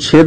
6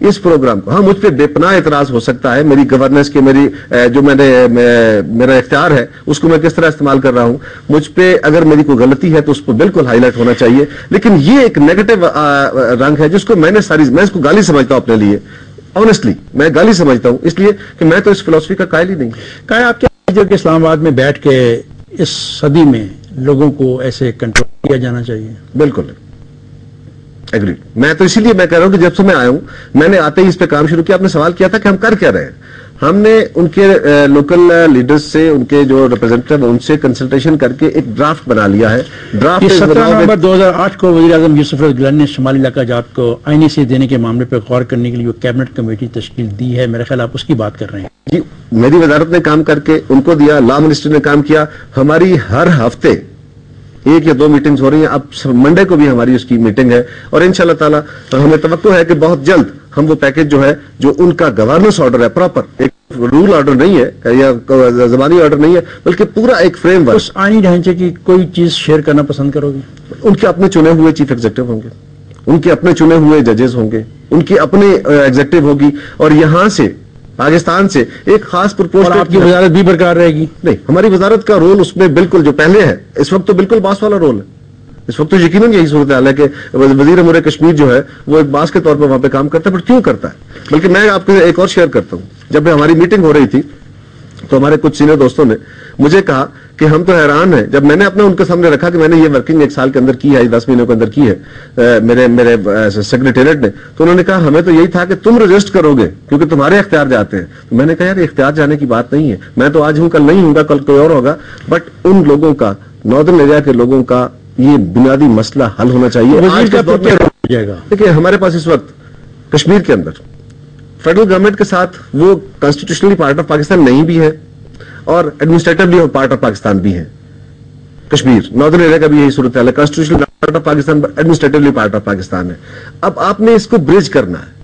اس programme کو. ہاں مجھ پہ بے پناہ اعتراض ہو سکتا ہے میری گورننس کے, میری جو میرا اختیار ہے اس کو میں کس طرح استعمال کر رہا ہوں, مجھ پہ اگر میری کوئی غلطی ہے تو اس کو بالکل ہائی لائٹ ہونا چاہیے. لیکن یہ ایک نیگیٹو رنگ ہے جس کو میں اس کو گالی سمجھتا ہوں اپنے لیے. آنیسٹلی میں گالی سمجھتا ہوں, اس لیے کہ میں تو اس فلسفی کا قائل ہی نہیں. آپ کیا کہ اسلام آباد میں بیٹھ کے اس صدی میں لوگوں کو ایسے کنٹرول کیا جانا چاہیے؟ بالکل ایگری. میں تو اسی لیے میں کہہ رہا ہوں کہ جب سے میں آیا ہوں میں نے آتے ہی اس پہ کام شروع کیا. آپ نے سوال کیا تھا کہ ہم کر کیا رہے ہیں. ہم نے ان کے لوکل لیڈرز سے, ان کے جو ریپرزینٹیٹو ان سے کنسلٹیشن کر کے ایک ڈرافٹ بنا لیا ہے. ڈرافٹ 17 نومبر 2008 کو وزیر اعظم یوسف گیلانی نے شمالی علاقہ جات کو آئینی سے دینے کے معاملے پہ غور کرنے کے لیے کیبنٹ کمیٹی تشکیل دی ہے. میرا خیال آپ اس کی بات کر رہے ہیں. جی, میری وزارت نے کام کر کے ان کو دیا, لا منسٹر نے کام کیا. ہماری ہر ہفتے 1 یا 2 میٹنگز ہو رہی ہیں. اب منڈے کو بھی ہماری اس کی میٹنگ ہے اور انشاءاللہ تعالی ہمیں توقع ہے کہ بہت جلد ہم وہ پیکج جو ہے, جو ان کا گورننس آرڈر ہے, پراپر ایک رول آرڈر نہیں ہے یا زبانی آرڈر نہیں ہے, بلکہ پورا ایک فریم ورک. اس آئینی ڈھانچے کی کوئی چیز شیئر کرنا پسند کرو گے؟ ان کے اپنے چنے ہوئے چیف ایگزیکٹو ہوں گے, ان کے اپنے چنے ہوئے ججز ہوں گے, ان کی اپنے ایگزیکٹو ہوگی, اور یہاں سے پاکستان سے ایک خاص پرپوزل. آپ کی وزارت بھی برقرار رہے گی؟ نہیں, ہماری وزارت کا رول اس میں بالکل جو پہلے ہے, اس وقت تو بالکل باس والا رول ہے. اس وقت تو یقیناً یہی صورتحال ہے کہ وزیر امور کشمیر جو ہے وہ ایک باس کے طور پر وہاں پہ کام کرتا ہے. بٹ کیوں کرتا ہے؟ بلکہ میں آپ کو ایک اور شیئر کرتا ہوں. جب ہماری میٹنگ ہو رہی تھی تو ہمارے کچھ سینئر دوستوں نے مجھے کہا کہ ہم تو حیران ہیں. جب میں نے اپنا ان کے سامنے رکھا کہ میں نے یہ ورکنگ 1 سال کے اندر کی ہے, 10 مہینوں کے اندر کی ہے میرے سیکریٹریٹ نے, تو انہوں نے کہا ہمیں تو یہی تھا کہ تم رجسٹ کرو گے کیونکہ تمہارے اختیار جاتے ہیں. تو میں نے کہا یار اختیار جانے کی بات نہیں ہے, میں تو آج ہوں کل نہیں ہوں گا, کل کوئی اور ہوگا. بٹ ان لوگوں کا, ناردرن ایریا کے لوگوں کا یہ بنیادی مسئلہ حل ہونا چاہیے. دیکھیں ہمارے پاس اس وقت کشمیر کے اندر فیڈرل گورنمنٹ کے ساتھ وہ کانسٹیٹیوشنلی پارٹ آف پاکستان نہیں بھی ہے اور ایڈمنسٹریٹولی پارٹ آف پاکستان بھی ہے. کشمیر ناردرن ایریا کا بھی یہی صورت ہے, constitutionally part of Pakistan, administratively part of Pakistan ہے. اب آپ نے اس کو برج کرنا ہے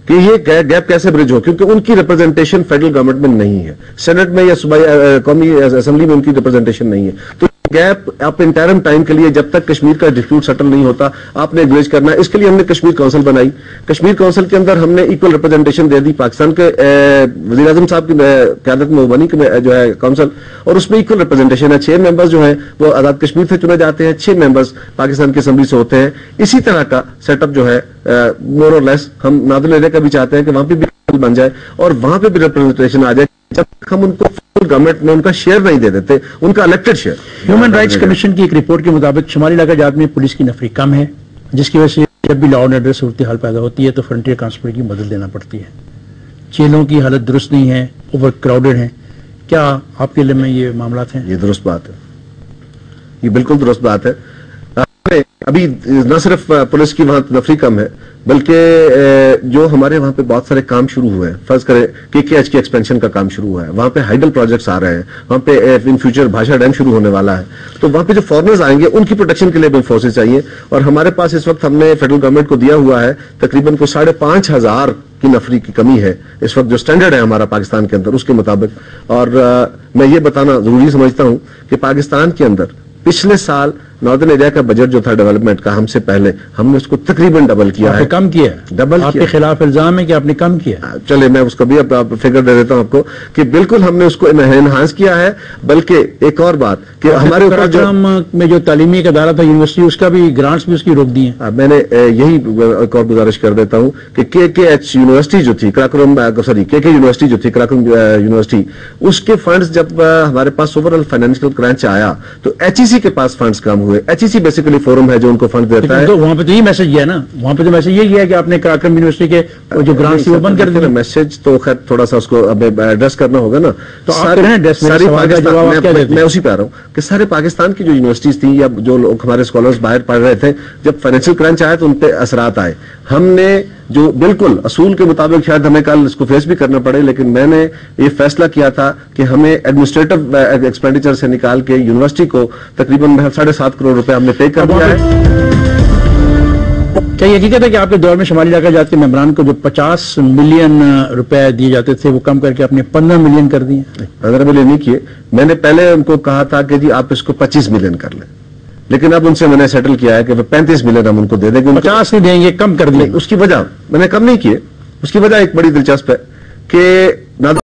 کہ یہ گیپ کیسے برج ہو, کیونکہ ان کی ریپرزنٹیشن فیڈرل گورنمنٹ میں نہیں ہے, سینٹ میں یا صوبائی قومی اسمبلی میں ان کی ریپرزنٹیشن نہیں ہے. تو گیپ آپ انٹرم ٹائم کے لیے جب تک کشمیر کا ڈسپیوٹ سیٹل نہیں ہوتا آپ نے برج کرنا ہے. اس کے لیے ہم نے کشمیر کونسل بنائی. کشمیر کونسل کے اندر ہم نے ایکول ریپرزنٹیشن دے دی. پاکستان کے وزیر اعظم صاحب کی قیادت میں بنی جو ہے کونسل, اور اس میں ایکول ریپرزنٹیشن ہے. 6 ممبرز جو ہیں وہ آزاد کشمیر سے چنے جاتے ہیں, 6 ممبرز پاکستان کی اسمبلی سے ہوتے ہیں. اسی طرح کا سیٹ اپ جو ہے مور اور لیس ہم ناردرن ایریا کا بھی چاہتے ہیں کہ وہاں پہ بھی بن جائے اور وہاں پہ بھی ریپرزنٹیشن آ جائے. جب تک ہم ان کو فل گورنمنٹ میں ان کا شیئر نہیں دے دیتے, ان کا elected share. Human rights commission کی ایک رپورٹ کے مطابق شمالی علاقہ جات میں پولیس کی نفری کم ہے, جس کی وجہ سے جب بھی لا اینڈ آرڈر صورتحال پیدا ہوتی ہے تو فرنٹیئر کانسٹیبل کی مدد لینا پڑتی ہے. جیلوں کی حالت درست نہیں ہے, اوور کراؤڈڈ ہیں. کیا آپ کے علم میں یہ معاملات ہیں؟ یہ درست بات ہے, یہ بالکل درست بات ہے. ابھی نہ صرف پولیس کی وہاں نفری کم ہے بلکہ جو ہمارے وہاں پہ بہت سارے کام شروع ہوئے ہیں. فرض کریں KKH کی ایکسپینشن کا کام شروع ہوا ہے, وہاں پہ ہائیڈل پروجیکٹس آ رہے ہیں, وہاں پہ ان فیوچر بھاشا ڈیم شروع ہونے والا ہے. تو وہاں پہ جو فارنرز آئیں گے ان کی پروٹیکشن کے لیے بھی فورسز چاہیے. اور ہمارے پاس اس وقت ہم نے فیڈرل گورنمنٹ کو دیا ہوا ہے تقریباً کو 5,500 کی نفری کی کمی ہے اس وقت جو سٹینڈرڈ ہے ہمارا پاکستان کے اندر اس کے مطابق. اور میں یہ بتانا ضروری سمجھتا ہوں کہ پاکستان کے اندر پچھلے سال ناردرن ایریا کا بجٹ جو تھا ڈیولپمنٹ کا, ہم سے پہلے ہم نے اس کو تقریباً ڈبل کیا ہے. کم کیا ہے؟ ڈبل آپ کے خلاف الزام ہے کہ آپ نے کم کیا. چلے میں اس کو بھی اب فگر دے دیتا ہوں آپ کو کہ بالکل ہم نے اس کو انہانس کیا ہے. بلکہ ایک اور بات کہ ہمارے اوپر میں جو تعلیمی ایک ادارہ تھا یونیورسٹی, اس کا بھی گرانٹس بھی اس کی روک دی ہیں. میں نے یہی ایک اور گزارش کر دیتا ہوں کہ KKH یونیورسٹی جو تھی کراکرم KK یونیورسٹی جو تھی کراکرم یونیورسٹی, اس کے فنڈز جب ہمارے پاس اوور آل فائنینشیل کرنچ آیا تو HEC کے پاس فنڈز کم ہوئے. HEC بیسیکلی فورم ہے جو ان کو فنڈ دیتا ہے. وہاں پہ تو یہ میسج گیا نا, وہاں پہ تو میسج یہ گیا کہ آپ نے کراکرم یونیورسٹی کے جو گرانٹس وہ بند کر دیا. میسج تو خیر تھوڑا سا اس کو ایڈریس کرنا ہوگا نا. تو میں اسی پہ آ رہا ہوں کہ سارے پاکستان کی جو یونیورسٹیز تھیں یا جو لوگ ہمارے اسکالرز باہر پڑھ رہے تھے, جب فائنینشیل کرنچ آیا تو ان پہ اثرات آئے. ہم نے جو بالکل اصول کے مطابق شاید ہمیں کل اس کو فیس بھی کرنا پڑے, لیکن میں نے یہ فیصلہ کیا تھا کہ ہمیں ایڈمنسٹریٹو ایکسپینڈیچر سے نکال کے یونیورسٹی کو تقریباً 7.5 کروڑ روپے ہم نے پے کر دیا ہے. کیا یہ حقیقت ہے کہ آپ کے دور میں شمالی علاقہ جات کے ممبران کو جو 50 ملین روپے دیے جاتے تھے وہ کم کر کے آپ نے 15 ملین کر دیے؟ 15 ملین نہیں کیے, میں نے پہلے ان کو کہا تھا کہ جی آپ اس کو 25 ملین کر لیں, لیکن اب ان سے میں نے سیٹل کیا ہے کہ 35 ملین ہم ان کو دے دیں گے. 50 نہیں دیں گے, کم کر دیں. اس کی وجہ میں نے کم نہیں کیے, اس کی وجہ ایک بڑی دلچسپ ہے کہ